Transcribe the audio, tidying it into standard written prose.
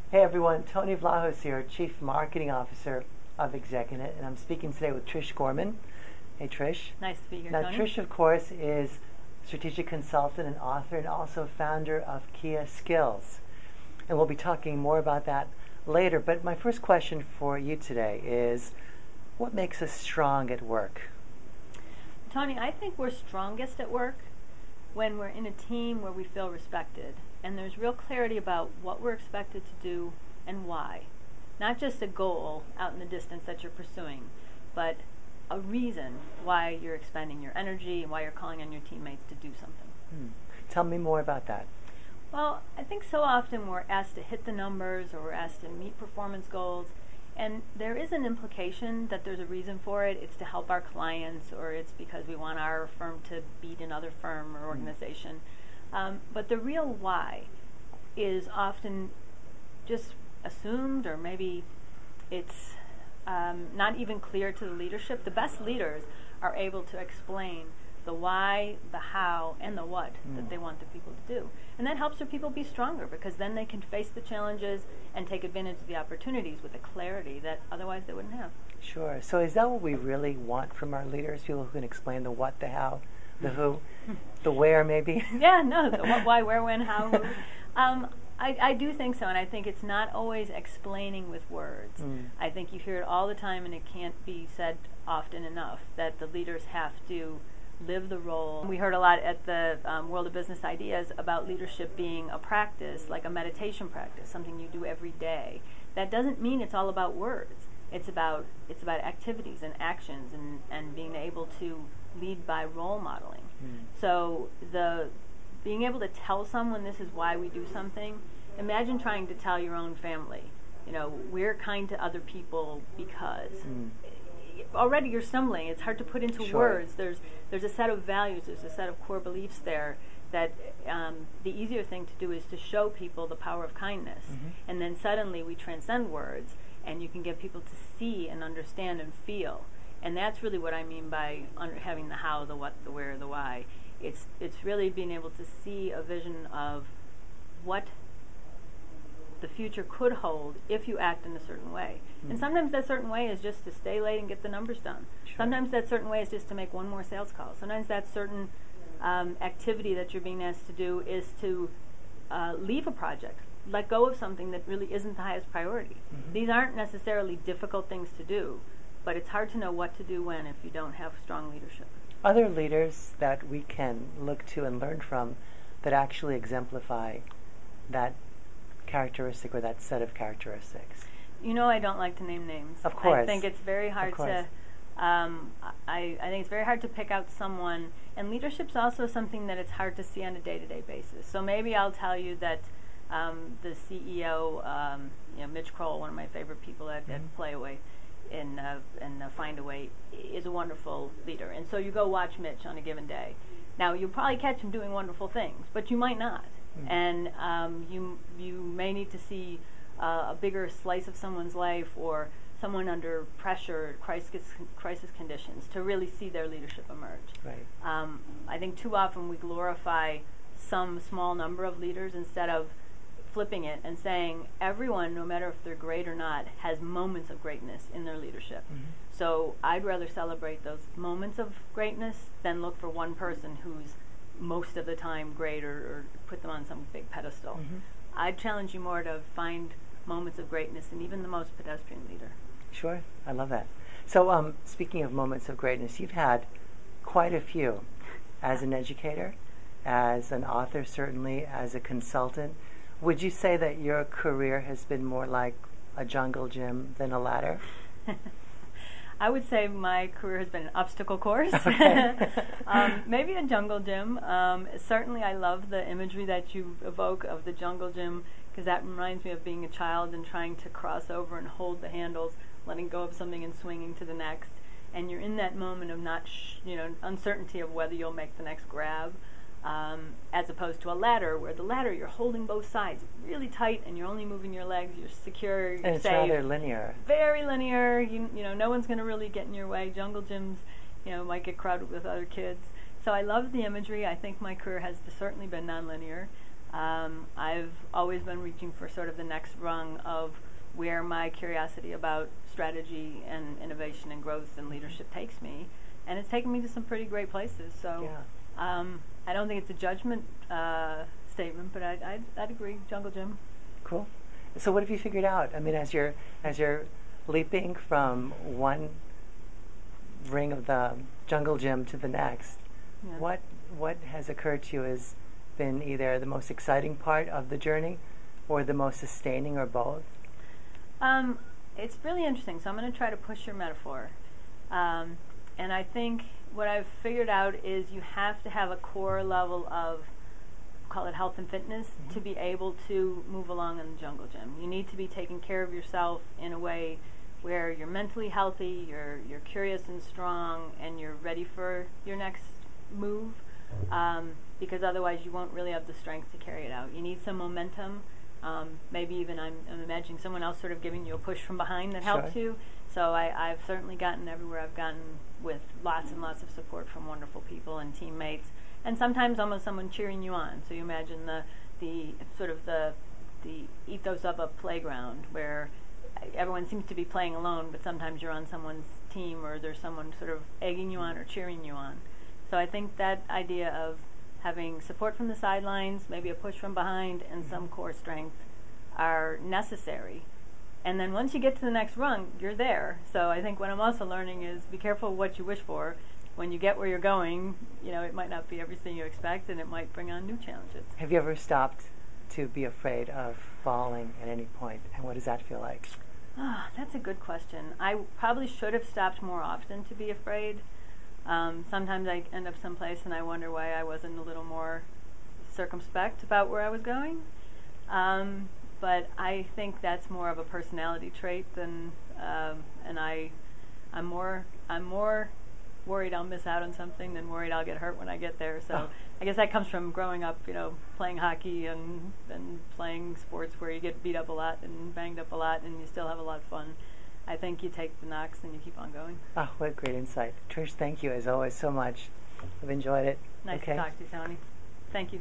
Hey everyone, Tony Vlahos here, Chief Marketing Officer of ExecuNet, and I'm speaking today with Trish Gorman. Hey Trish. Nice to be here, Now Tony. Trish, of course, is strategic consultant and author and also founder of Kia Skills. And we'll be talking more about that later, but my first question for you today is, what makes us strong at work? Tony, I think we're strongest at work when we're in a team where we feel respected and there's real clarity about what we're expected to do and why. Not just a goal out in the distance that you're pursuing, but a reason why you're expending your energy and why you're calling on your teammates to do something. Tell me more about that. Well, I think so often we're asked to hit the numbers or we're asked to meet performance goals, and there is an implication that there's a reason for it. It's to help our clients, or it's because we want our firm to beat another firm or organization. But the real why is often just assumed, or maybe it's not even clear to the leadership. The best leaders are able to explain the why, the how, and the what that they want the people to do. And that helps their people be stronger, because then they can face the challenges and take advantage of the opportunities with a clarity that otherwise they wouldn't have. Sure. So is that what we really want from our leaders? People who can explain the what, the how, the who, the where maybe? Yeah, no, the what, why, where, when, how, who. I do think so, and I think it's not always explaining with words. I think you hear it all the time, and it can't be said often enough, that the leaders have to live the role. We heard a lot at the World of Business Ideas about leadership being a practice, like a meditation practice, something you do every day. That doesn't mean it's all about words. It's about activities and actions and being able to lead by role modeling. So being able to tell someone this is why we do something. Imagine trying to tell your own family, we're kind to other people because. Already you're stumbling. It's hard to put into words. There's a set of values, there's a set of core beliefs there that the easier thing to do is to show people the power of kindness. And then suddenly we transcend words, and you can get people to see and understand and feel. And that's really what I mean by having the how, the what, the where, the why. It's really being able to see a vision of what the future could hold if you act in a certain way. And sometimes that certain way is just to stay late and get the numbers done. Sometimes that certain way is just to make one more sales call. Sometimes that certain activity that you're being asked to do is to leave a project, let go of something that really isn't the highest priority. These aren't necessarily difficult things to do, but it's hard to know what to do when if you don't have strong leadership. Other leaders that we can look to and learn from that actually exemplify that characteristic or that set of characteristics? I don't like to name names. Of course. I think it's very hard to I think it's very hard to pick out someone, and leadership's also something that it's hard to see on a day-to-day basis. So maybe I'll tell you that the CEO, Mitch Kroll, one of my favorite people at Playaway in Find a Way, is a wonderful leader. And so you go watch Mitch on a given day. Now, you'll probably catch him doing wonderful things, but you might not. And you may need to see a bigger slice of someone's life, or someone under pressure, crisis conditions, to really see their leadership emerge. Right. I think too often we glorify some small number of leaders instead of flipping it and saying everyone, no matter if they're great or not, has moments of greatness in their leadership. So I'd rather celebrate those moments of greatness than look for one person who's most of the time great, or put them on some big pedestal. I'd challenge you more to find moments of greatness in even the most pedestrian leader. Sure, I love that. So speaking of moments of greatness, you've had quite a few as an educator, as an author, certainly as a consultant. Would you say that your career has been more like a jungle gym than a ladder? I would say my career has been an obstacle course. Maybe a jungle gym. Certainly I love the imagery that you evoke of the jungle gym, because that reminds me of being a child and trying to cross over and hold the handles, letting go of something and swinging to the next. And you're in that moment of uncertainty of whether you'll make the next grab. As opposed to a ladder, where the ladder you're holding both sides really tight and you're only moving your legs, you're secure, you're and it's safe. rather linear. Very linear. You know, no one's going to really get in your way. Jungle gyms, might get crowded with other kids. So I love the imagery. I think my career has certainly been nonlinear. I've always been reaching for sort of the next rung of where my curiosity about strategy and innovation and growth and leadership takes me, and it's taken me to some pretty great places. So I don't think it's a judgment statement, but I'd agree. Jungle Gym. Cool. So what have you figured out? I mean, as you're leaping from one ring of the jungle gym to the next, what has occurred to you has been either the most exciting part of the journey or the most sustaining, or both? It's really interesting. So I'm going to try to push your metaphor. And I think what I've figured out is you have to have a core level of, call it health and fitness, to be able to move along in the jungle gym. You need to be taking care of yourself in a way where you're mentally healthy, you're curious and strong, and you're ready for your next move, because otherwise you won't really have the strength to carry it out. You need some momentum. Maybe even I'm imagining someone else sort of giving you a push from behind that helps you. So I've certainly gotten everywhere I've gotten with lots and lots of support from wonderful people and teammates, and sometimes almost someone cheering you on. So you imagine the sort of the ethos of a playground where everyone seems to be playing alone, but sometimes you're on someone's team, or there's someone sort of egging you on or cheering you on. So I think that idea of having support from the sidelines, maybe a push from behind, and some core strength are necessary. And then once you get to the next rung, you're there. So I think what I'm also learning is be careful what you wish for. When you get where you're going, it might not be everything you expect, and it might bring on new challenges. Have you ever stopped to be afraid of falling at any point, and what does that feel like? That's a good question. I probably should have stopped more often to be afraid. Sometimes I end up someplace and I wonder why I wasn't a little more circumspect about where I was going. But I think that's more of a personality trait than, and I'm more worried I'll miss out on something than worried I'll get hurt when I get there. So I guess that comes from growing up, playing hockey and playing sports where you get beat up a lot and banged up a lot, and you still have a lot of fun. I think you take the knocks and you keep on going. Oh, what great insight. Trish, thank you as always so much. I've enjoyed it. Nice to talk to you, Tony. Thank you.